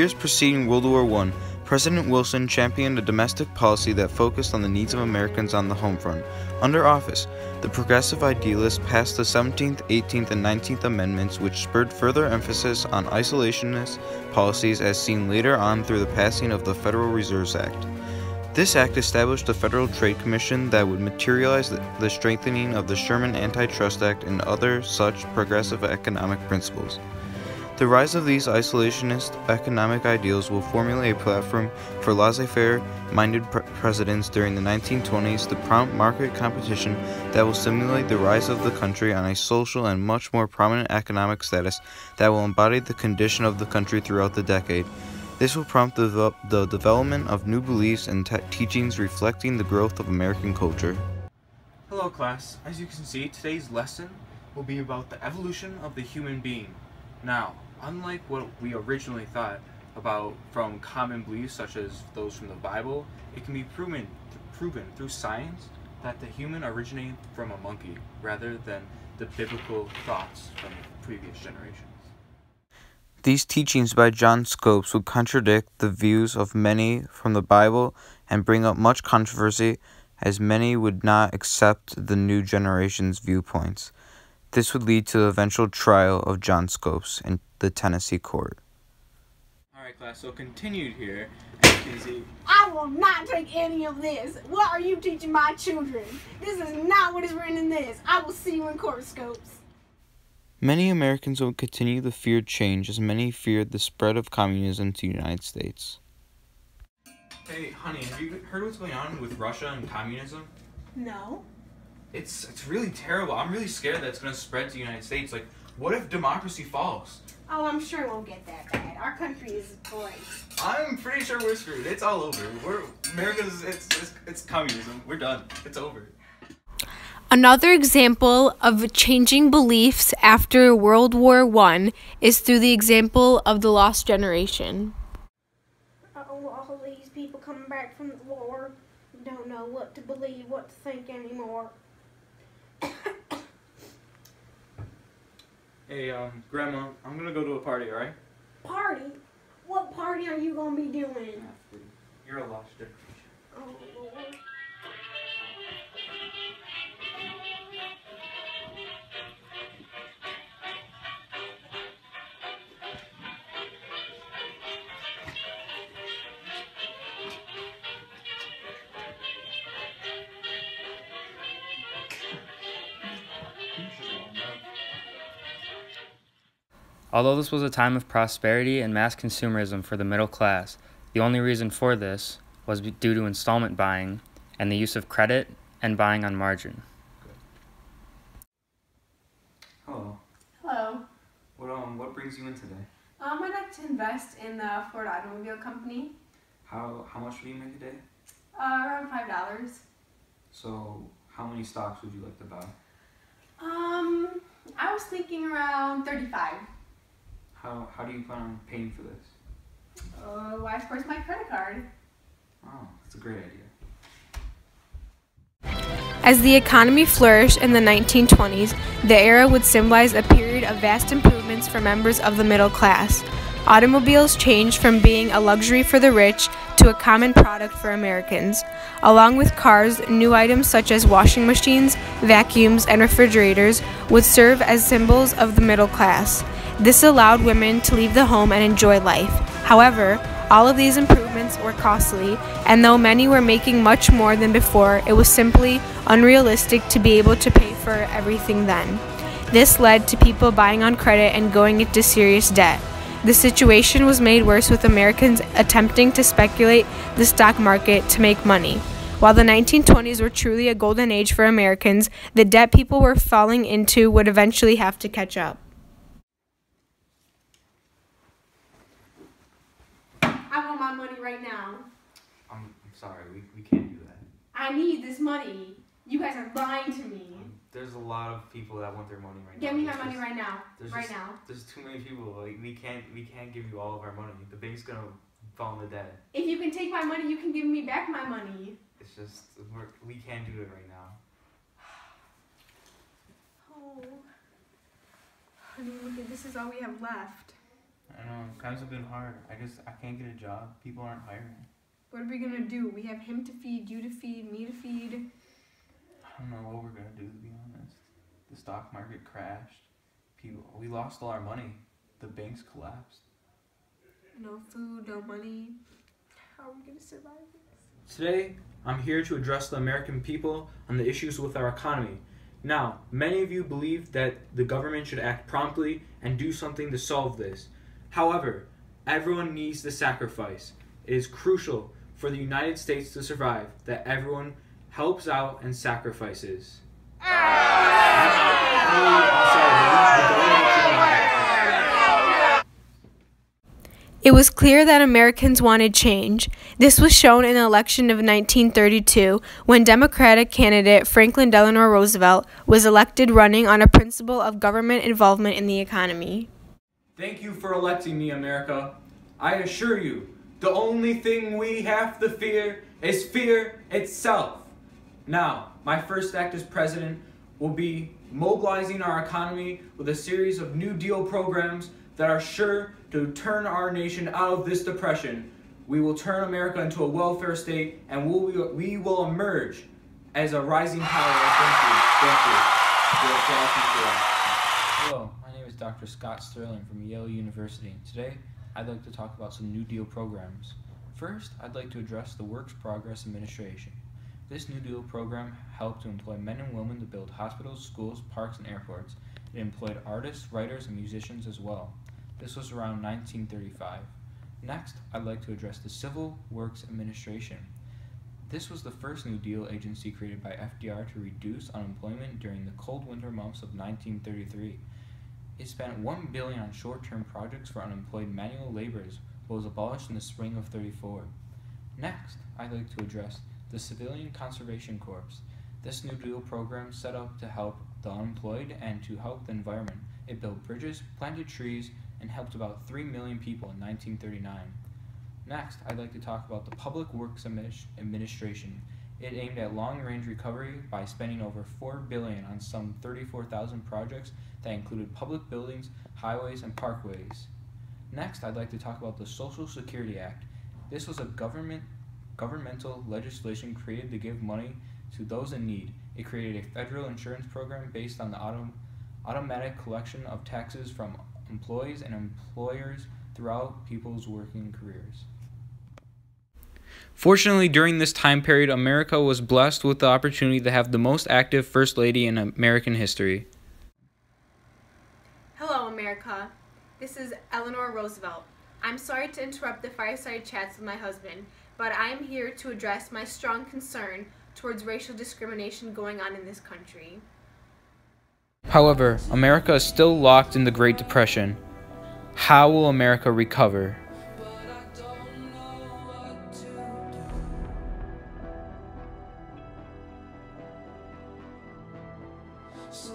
years preceding World War I, President Wilson championed a domestic policy that focused on the needs of Americans on the home front. Under office, the progressive idealists passed the 17th, 18th, and 19th Amendments, which spurred further emphasis on isolationist policies as seen later on through the passing of the Federal Reserve Act. This act established the Federal Trade Commission that would materialize the strengthening of the Sherman Antitrust Act and other such progressive economic principles. The rise of these isolationist economic ideals will formulate a platform for laissez-faire-minded presidents during the 1920s to prompt market competition that will stimulate the rise of the country on a social and much more prominent economic status that will embody the condition of the country throughout the decade. This will prompt the development of new beliefs and teachings reflecting the growth of American culture. Hello class, as you can see, today's lesson will be about the evolution of the human being. Now, unlike what we originally thought about from common beliefs such as those from the Bible, it can be proven through science that the human originated from a monkey rather than the biblical thoughts from previous generations. These teachings by John Scopes would contradict the views of many from the Bible and bring up much controversy, as many would not accept the new generation's viewpoints. This would lead to the eventual trial of John Scopes in the Tennessee court. Alright class, so continued here, as you can see. I will not take any of this. What are you teaching my children? This is not what is written in this. I will see you in court, Scopes. Many Americans would continue to fear change, as many feared the spread of communism to the United States. Hey, honey, have you heard what's going on with Russia and communism? No. It's really terrible. I'm really scared that it's going to spread to the United States. Like, what if democracy falls? Oh, I'm sure it won't get that bad. Our country is great. I'm pretty sure we're screwed. It's all over. It's communism. We're done. It's over. Another example of changing beliefs after World War I is through the example of the lost generation. All these people coming back from the war don't know what to believe, what to think anymore. Hey, Grandma, I'm gonna go to a party, alright? Party? What party are you gonna be doing? You're a lost generation. Oh, Lord. Although this was a time of prosperity and mass consumerism for the middle class, the only reason for this was due to installment buying and the use of credit and buying on margin. Hello. Hello. What brings you in today? I'd like to invest in the Ford Automobile Company. How much do you make a day? Around $5. So, how many stocks would you like to buy? I was thinking around 35. How do you plan on paying for this? Why, of course, my credit card. Oh, that's a great idea. As the economy flourished in the 1920s, the era would symbolize a period of vast improvements for members of the middle class. Automobiles changed from being a luxury for the rich to a common product for Americans. Along with cars, new items such as washing machines, vacuums, and refrigerators would serve as symbols of the middle class. This allowed women to leave the home and enjoy life. However, all of these improvements were costly, and though many were making much more than before, it was simply unrealistic to be able to pay for everything then. This led to people buying on credit and going into serious debt. The situation was made worse with Americans attempting to speculate the stock market to make money. While the 1920s were truly a golden age for Americans, the debt people were falling into would eventually have to catch up. I want my money right now. I'm sorry, we can't do that. I need this money. You guys are lying to me. There's a lot of people that want their money right now. Get me my money right now. Now. There's too many people. Like we can't give you all of our money. The bank's gonna fall in the debt. If you can take my money, you can give me back my money. It's just we can't do it right now. Oh, honey, look at this is all we have left. I know, times have been hard. I can't get a job. People aren't hiring. What are we gonna do? We have him to feed, you to feed, me to feed. I don't know what we're gonna do, to be honest. The stock market crashed. We lost all our money. The banks collapsed. No food, no money. How are we gonna survive this? Today, I'm here to address the American people on the issues with our economy. Now, many of you believe that the government should act promptly and do something to solve this. However, everyone needs to sacrifice. It is crucial for the United States to survive that everyone helps out and sacrifices. It was clear that Americans wanted change. This was shown in the election of 1932 when Democratic candidate Franklin Delano Roosevelt was elected running on a principle of government involvement in the economy. Thank you for electing me, America. I assure you, the only thing we have to fear is fear itself. Now, my first act as president will be mobilizing our economy with a series of New Deal programs that are sure to turn our nation out of this depression. We will turn America into a welfare state, and we will emerge as a rising power. Thank you. Hello, my name is Dr. Scott Sterling from Yale University. Today, I'd like to talk about some New Deal programs. First, I'd like to address the Works Progress Administration. This New Deal program helped to employ men and women to build hospitals, schools, parks, and airports. It employed artists, writers, and musicians as well. This was around 1935. Next, I'd like to address the Civil Works Administration. This was the first New Deal agency created by FDR to reduce unemployment during the cold winter months of 1933. It spent $1 billion on short-term projects for unemployed manual laborers, but was abolished in the spring of '34. Next, I'd like to address the Civilian Conservation Corps. This New Deal program set up to help the unemployed and to help the environment. It built bridges, planted trees, and helped about 3 million people in 1939. Next, I'd like to talk about the Public Works Administration. It aimed at long-range recovery by spending over $4 billion on some 34,000 projects that included public buildings, highways, and parkways. Next, I'd like to talk about the Social Security Act. This was a governmental legislation created to give money to those in need. It created a federal insurance program based on the automatic collection of taxes from employees and employers throughout people's working careers. Fortunately, during this time period, America was blessed with the opportunity to have the most active First Lady in American history. Hello, America. This is Eleanor Roosevelt. I'm sorry to interrupt the fireside chats with my husband, but I am here to address my strong concern towards racial discrimination going on in this country. However, America is still locked in the Great Depression. How will America recover? So